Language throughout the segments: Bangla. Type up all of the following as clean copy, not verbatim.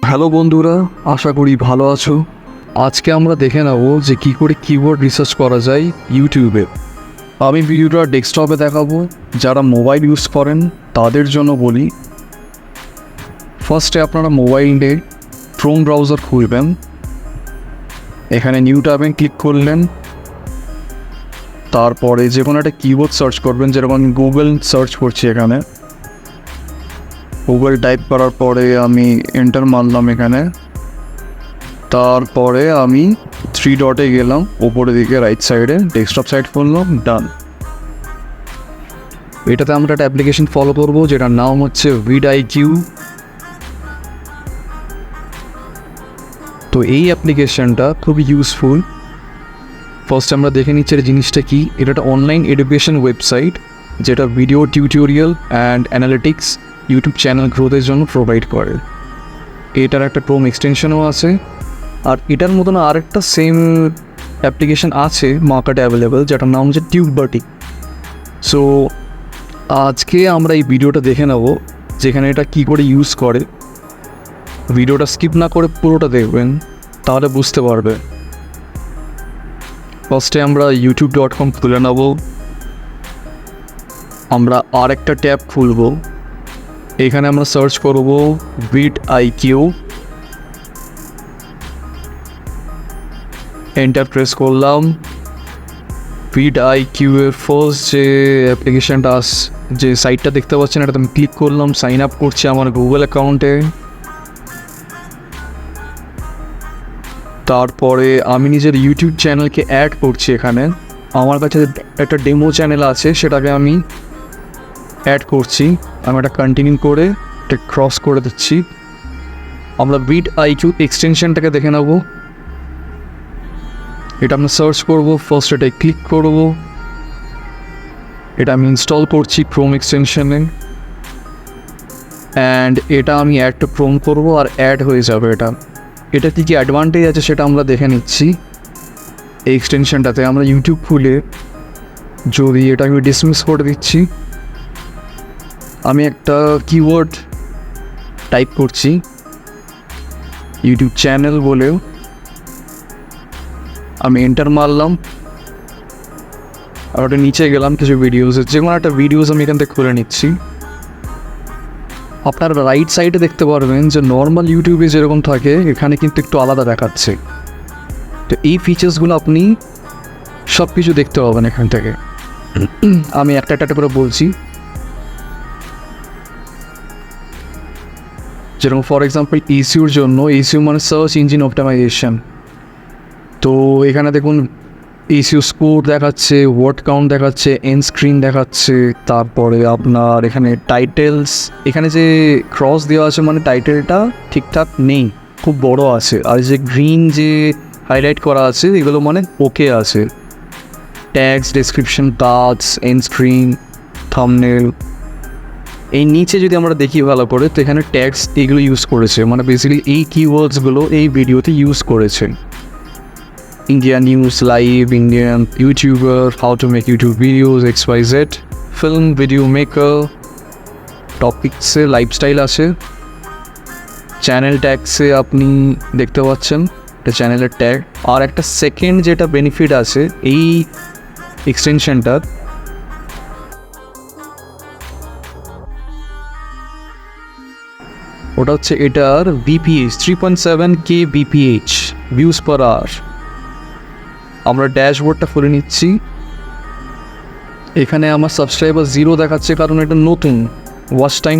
হ্যালো বন্ধুরা, আশা করি ভালো আছো। আজকে আমরা দেখে নেব যে কী করে কিবোর্ড রিসার্চ করা যায় ইউটিউবে। আমি ভিডিওটা ডেস্কটপে দেখাবো, যারা মোবাইল ইউজ করেন তাদের জন্য বলি। ফার্স্টে আপনারা মোবাইলে ক্রোম ব্রাউজার খুলবেন, এখানে নিউ ট্যাবে ক্লিক করলেন, তারপরে যে কোনো একটা কিবোর্ড সার্চ করবেন, যেরকম গুগল সার্চ করছি। এখানে গুগল টাইপ করার পরে আমি এন্টার মারলাম এখানে, তারপরে আমি 3 ডটে গেলাম, ওপরের দিকে রাইট সাইডে ডেস্কটপ সাইড করলাম, ডান। এটাতে আমরা একটা অ্যাপ্লিকেশন ফলো করবো যেটার নাম হচ্ছে VidIQ। তো এই অ্যাপ্লিকেশনটা খুবই ইউজফুল। ফার্স্ট আমরা দেখে নিচ্ছি এই জিনিসটা কি। এটা একটা অনলাইন এডুকেশন ওয়েবসাইট যেটা video tutorial and analytics YouTube channel গ্রোথের জন্য প্রোভাইড করে। এটার একটা ক্রোম এক্সটেনশনও আছে, আর এটার মতন আরেকটা সেম অ্যাপ্লিকেশন আছে মার্কেটে অ্যাভেলেবেল, যেটার নাম হচ্ছে টিউববাটি। সো আজকে আমরা এই ভিডিওটা দেখে নেব যেখানে এটা কী করে ইউজ করে। ভিডিওটা স্কিপ না করে পুরোটা দেখবেন, তাহলে বুঝতে পারবে। ফার্স্টে আমরা youtube.com খুলে নেব, আমরা আরেকটা ট্যাব খুলব, এখানে আমরা সার্চ করব VidIQ, এন্টার প্রেস করলাম। VidIQ এর ফার্স্ট যে অ্যাপ্লিকেশানটা যে সাইটটা দেখতে পাচ্ছেন, এটাতে আমি ক্লিক করলাম, সাইন আপ করছি আমার গুগল অ্যাকাউন্টে। তারপরে আমি নিজের ইউটিউব চ্যানেলকে অ্যাড করছি। এখানে আমার কাছে একটা ডেমো চ্যানেল আছে, সেটাকে আমি অ্যাড করছি। আমি এটা কন্টিনিউ করে এটা ক্রস করে দিচ্ছি। আমরা VidIQ এক্সটেনশনটাকে দেখে নেব। এটা আমরা সার্চ করব, ফার্স্ট এটাই ক্লিক করব, এটা আমি ইনস্টল করছি ক্রোম এক্সটেনশনে, অ্যান্ড এটা আমি অ্যাড টু ক্রোম করবো আর অ্যাড হয়ে যাবে। এটা কী কী অ্যাডভান্টেজ আছে সেটা আমরা দেখে নিচ্ছি। এই এক্সটেনশনটাতে আমরা ইউটিউব খুলে যদি এটা আমি ডিসমিস করে দিচ্ছি, আমি একটা কিওয়ার্ড টাইপ করছি ইউটিউব চ্যানেল বলেও, আমি এন্টার মারলাম, আর ওটা নিচে গেলাম কিছু ভিডিওসের, যে কোনো একটা ভিডিওস আমি এখান থেকে খুলে নিচ্ছি। আপনার রাইট সাইডে দেখতে পারবেন যে নর্মাল ইউটিউবে যেরকম থাকে এখানে কিন্তু একটু আলাদা দেখাচ্ছে। তো এই ফিচার্সগুলো আপনি সব কিছু দেখতে পাবেন এখান থেকে। আমি একটা একটা করে বলছি। যেরকম ফর এক্সাম্পল ইসিউর জন্য, ইসিউ মানে সার্চ ইঞ্জিন অপটিমাইজেশন। তো এখানে দেখুন ইসিউ স্কোর দেখাচ্ছে, ওয়ার্ড কাউন্ট দেখাচ্ছে, এন্ড স্ক্রিন দেখাচ্ছে, তারপরে আপনার এখানে টাইটেলস, এখানে যে ক্রস দেওয়া আছে মানে টাইটেলটা ঠিকঠাক নেই, খুব বড় আছে, আর যে গ্রিন যে হাইলাইট করা আছে এগুলো মানে ওকে আছে। Tags, description, cards, and screen, thumbnail. এই নিচে যদি আমরা দেখি ভালো করে, তো এখানে ট্যাগস এগুলো ইউজ করেছে, মানে বেসিক্যালি এই কিওয়ার্ডসগুলো এই ভিডিওতে ইউজ করেছে। India news, live, Indian YouTuber, how to make YouTube videos, XYZ, film, video maker, টপিকসে লাইফস্টাইল আছে, চ্যানেল ট্যাগসে আপনি দেখতে পাচ্ছেন এটা চ্যানেলের ট্যাগ। আর একটা সেকেন্ড যেটা বেনিফিট আছে এই এক্সটেনশনটার, ওটা হচ্ছে এটার BPH 3.7K BPH views per hour. আমরা ড্যাশবোর্ডটা খুলে নিচ্ছি। এখানে আমার সাবস্ক্রাইবার 0 দেখাচ্ছে, কারণ এটা নতুন, ওয়াচ টাইম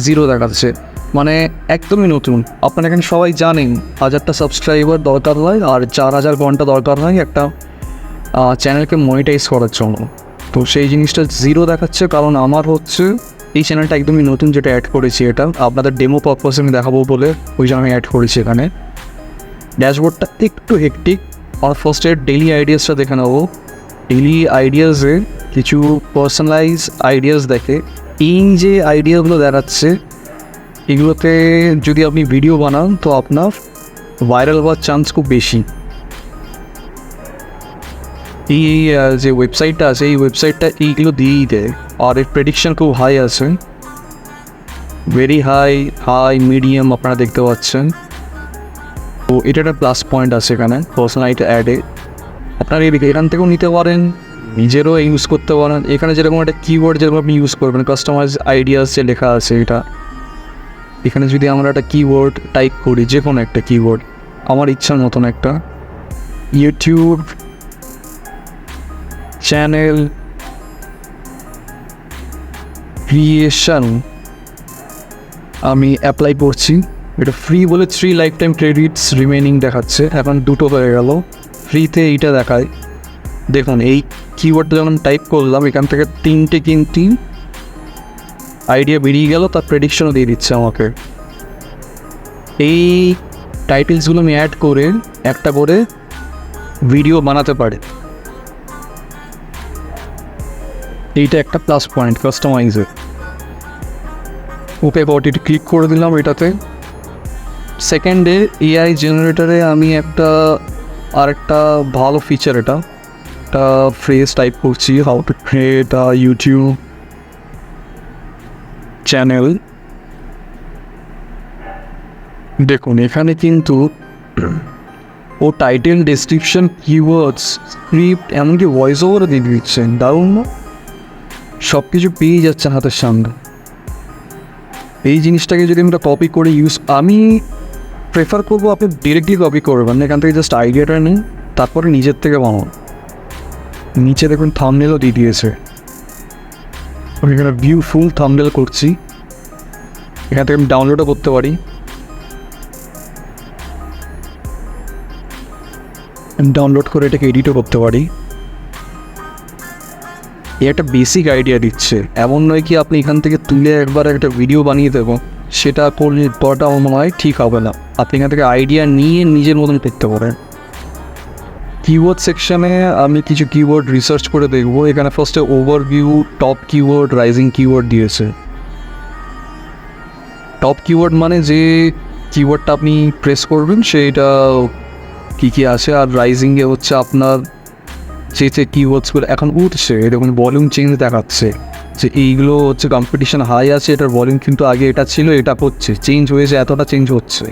0 দেখাচ্ছে, মানে একদমই নতুন। আপনারা এখানে সবাই জানেন 1000টা সাবস্ক্রাইবার দরকার হয় আর 4000 ঘন্টা দরকার হয় একটা চ্যানেলকে মনিটাইজ করার জন্য। তো সেই জিনিসটা 0 দেখাচ্ছে, কারণ আমার হচ্ছে এই চ্যানেলটা একদমই নতুন, যেটা অ্যাড করেছি। এটা আপনাদের ডেমো পারপাসে আমি দেখাবো বলে ওই জন্য আমি অ্যাড করেছি এখানে। ড্যাশবোর্ডটা একটু হেকটিক। আর ফার্স্টে ডেইলি আইডিয়াসটা দেখে নেবো। ডেইলি আইডিয়াসে কিছু পার্সোনালাইজ আইডিয়াস দেখে, এই যে আইডিয়াগুলো দেখাচ্ছে এগুলোতে যদি আপনি ভিডিও বানান তো আপনার ভাইরাল হওয়ার চান্স খুব বেশি। এই যে ওয়েবসাইটটা আছে, এই ওয়েবসাইটটা এইগুলো দিয়েই দেয়, আর এর প্রেডিকশন খুব হাই আছে, ভেরি হাই, মিডিয়াম আপনারা দেখতে পাচ্ছেন। তো এটা একটা প্লাস পয়েন্ট আছে এখানে পার্সোনালিটি অ্যাডে। আপনারা এখান থেকেও নিতে পারেন, নিজেরও ইউজ করতে পারেন। এখানে যেরকম একটা কিওয়ার্ড যেরকম আপনি ইউজ করবেন, কাস্টমাইজ আইডিয়াস যে লেখা আছে এটা, এখানে যদি আমরা একটা কিওয়ার্ড টাইপ করি, যে কোনো একটা কিওয়ার্ড আমার ইচ্ছার মতন একটা ইউটিউব চ্যানেল ক্রিয়েশন আমি অ্যাপ্লাই করছি। এটা ফ্রি বলে 3 লাইফ টাইম ক্রেডিটস রিমেনিং দেখাচ্ছে, এখন 2টো হয়ে গেল, ফ্রিতে এইটা দেখায়। দেখুন এই কিওয়ার্ডটা যখন টাইপ করলাম এখান থেকে 3টে কিন্তু আইডিয়া বেরিয়ে গেল, তার প্রেডিকশনও দিয়ে দিচ্ছে আমাকে। এই টাইটেলসগুলো আমি অ্যাড করে একটা করে ভিডিও বানাতে পারে, এইটা একটা প্লাস পয়েন্ট কাস্টমাইজের। ওকে বডিটি ক্লিক করে দিলাম এটাতে। সেকেন্ডে এআই জেনারেটরে আমি আরেকটা ভালো ফিচার, এটা ফ্রেজ টাইপ করছি, how to create a YouTube channel. দেখুন এখানে কিন্তু ও টাইটেল, ডেসক্রিপশন, কিওয়ার্ডস, স্ক্রিপ্ট, এমনকি ভয়েস ওভারও দিয়ে দিচ্ছেন। দারুণ না? সব কিছু পেয়ে যাচ্ছেন হাতের সামনে। এই জিনিসটাকে যদি আমরা কপি করে আমি প্রেফার করবো আপনি ডিরেক্টলি কপি করবেন, এখান থেকে জাস্ট আইডিয়াটা নিন, তারপরে নিজের থেকে বানান। নিচে দেখুন থাম্বনেলও দিয়ে দিয়েছে, আমি এখানে ভিউ ফুল থাম্বনেল করছি, এখান থেকে আমি ডাউনলোডও করতে পারি। ডাউনলোড করে এটাকে এডিটও করতে পারি। এ একটা বেসিক আইডিয়া দিচ্ছে, এমন নয় কি আপনি এখান থেকে তুলে একবার একটা ভিডিও বানিয়ে দেবো, সেটা করলে পরটা আমার মনে হয় ঠিক হবে না। আপনি এখান থেকে আইডিয়া নিয়ে নিজের মতন করতে পারেন। কিওয়ার্ড সেকশানে আমি কিছু কিওয়ার্ড রিসার্চ করে দেখবো। এখানে ফার্স্টে overview, top keyword, rising keyword দিয়েছে। টপ কিওয়ার্ড মানে যে কিওয়ার্ডটা আপনি প্রেস করবেন সেইটা কী কী আছে, আর রাইজিংয়ে হচ্ছে আপনার যে কিওয়ার্ডসগুলো এখন উঠছে, এরকম ভলিউম চেঞ্জ দেখাচ্ছে যে এইগুলো হচ্ছে কম্পিটিশন হাই আছে, এটার ভলিউম কিন্তু আগে এটা ছিল, এটা হচ্ছে চেঞ্জ হয়েছে, এতটা চেঞ্জ হচ্ছে।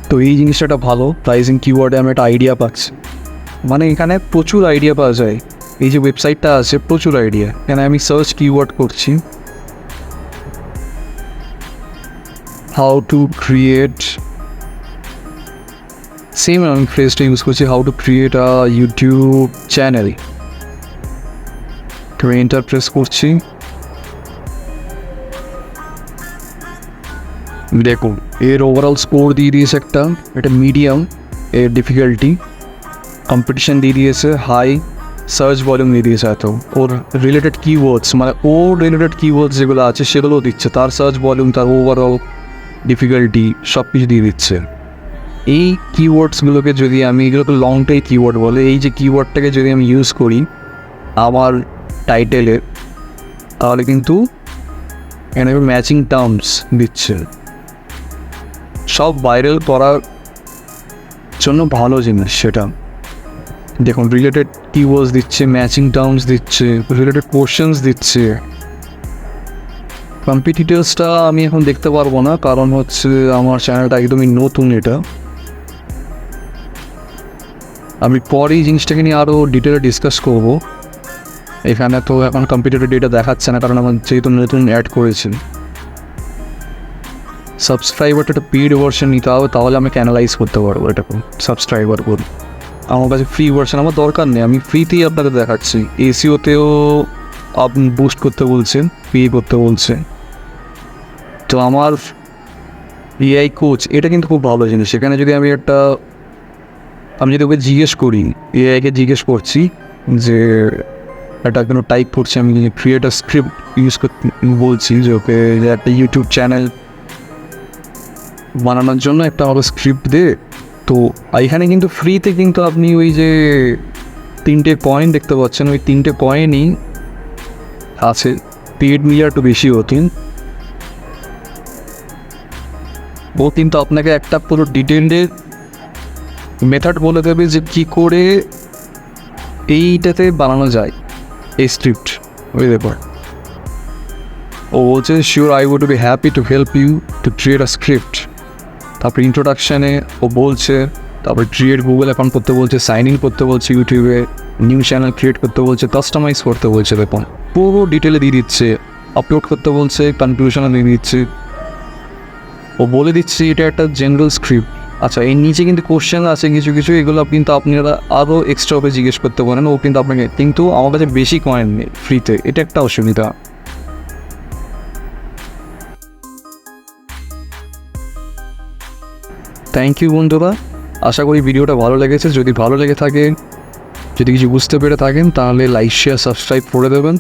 তো এই জিনিসটা ভালো, রাইজিং কিওয়ার্ডে আমি একটা আইডিয়া পাচ্ছি। মানে এখানে প্রচুর আইডিয়া পাওয়া যায়, এই যে ওয়েবসাইটটা আছে প্রচুর আইডিয়া। এখানে আমি সার্চ কিওয়ার্ড করছি, হাউ টু ক্রিয়েট, সেম আমি ফ্রেজটা ইউজ করছি, how to create a YouTube channel. তো এন্টার প্রেস করছি, দেখুন এর ওভারঅল স্কোর দিয়ে দিয়েছে একটা, এটা মিডিয়াম এর ডিফিকাল্টি, কম্পিটিশন দিয়ে দিয়েছে হাই, সার্চ ভলিউম দিয়ে দিয়েছে এত, ওর রিলেটেড কিওয়ার্ডস মানে ওর রিলেটেড কিওয়ার্ডস যেগুলো আছে সেগুলোও দিচ্ছে, তার সার্চ ভলিউম, তার ওভারঅল ডিফিকাল্টি সব কিছু দিয়ে দিচ্ছে। এই কিওয়ার্ডসগুলোকে যদি আমি, এগুলোকে লং টেল কিওয়ার্ড বলে, এই যে কিওয়ার্ডটাকে যদি আমি ইউজ করি আমার টাইটেলে, তাহলে কিন্তু এখানে ম্যাচিং টার্মস দিচ্ছে, সব ভাইরাল করার জন্য ভালো জিনিস সেটা। দেখুন রিলেটেড কিওয়ার্ডস দিচ্ছে, ম্যাচিং টার্মস দিচ্ছে, রিলেটেড কোশ্চেন্স দিচ্ছে। কম্পিটিটার্সটা আমি এখন দেখতে পারবো না, কারণ হচ্ছে আমার চ্যানেলটা একদমই নতুন, এটা আমি পরেই জিনিসটাকে নিয়ে আরও ডিটেলে ডিসকাস করবো। এখানে তো এখন কম্পিউটারের ডেটা দেখাচ্ছে না, কারণ আমার যেহেতু নতুন অ্যাড করেছি। সাবস্ক্রাইবারটা একটা পেইড ভার্সন নিতে হবে, তাহলে আমি অ্যানালাইজ করতে পারবো এটাকে সাবস্ক্রাইবার করে। আমার কাছে ফ্রি ভার্সন আমার দরকার নেই, আমি ফ্রিতেই আপনাদের দেখাচ্ছি। এসিওতেও আপনি বুস্ট করতে বলছেন, পে করতে বলছেন। তো আমার এআই কোচ এটা কিন্তু খুব ভালো জিনিস। এখানে যদি আমি যদি ওকে জিজ্ঞেস করি, এআইকে জিজ্ঞেস করছি যে একটা কোনো টাইপ করছি, আমি ক্রিয়েট আ স্ক্রিপ্ট ইউজ করতে বলছি, যে ওকে যে একটা ইউটিউব চ্যানেল বানানোর জন্য একটা আমাকে স্ক্রিপ্ট দে। তো এখানে কিন্তু ফ্রিতে কিন্তু আপনি ওই যে 3টে কয়েন দেখতে পাচ্ছেন, ওই 3টে কয়েনই আছে, পেড নিলে একটু বেশি হতেন। ও কিন্তু আপনাকে একটা পুরো ডিটেইলড মেথড বলে দেবে যে কী করে এইটাতে বানানো যায় এই স্ক্রিপ্ট। ওই ব্যাপার ও ও বলছে sure I would be happy to help you to create a script. তারপর ইন্ট্রোডাকশানে ও বলছে, তারপর ক্রিয়েট গুগল অ্যাকাউন্ট করতে বলছে, সাইন ইন করতে বলছে ইউটিউবে, নিউ চ্যানেল ক্রিয়েট করতে বলছে, কাস্টমাইজ করতে বলছে, দেখুন পুরো ডিটেলে দিয়ে দিচ্ছে, আপলোড করতে বলছে, কনক্লুশনে দিয়ে দিচ্ছে, ও বলে দিচ্ছে এটা একটা জেনারেল স্ক্রিপ্ট। আচ্ছা, এর নিচে কিন্তু কোশ্চেন আছে কিছু কিছু, এগুলো কিন্তু আপনারা আরও এক্সট্রা ওপে জিজ্ঞেস করতে পারেন, ও কিন্তু আপনাকে, কিন্তু আমার কাছে বেশি কয়েন নেই ফ্রিতে, এটা একটা অসুবিধা। থ্যাংক ইউ বন্ধুরা, আশা করি ভিডিওটা ভালো লেগেছে। যদি ভালো লেগে থাকে, যদি কিছু বুঝতে পেরে থাকেন, তাহলে লাইক শেয়ার সাবস্ক্রাইব করে দেবেন।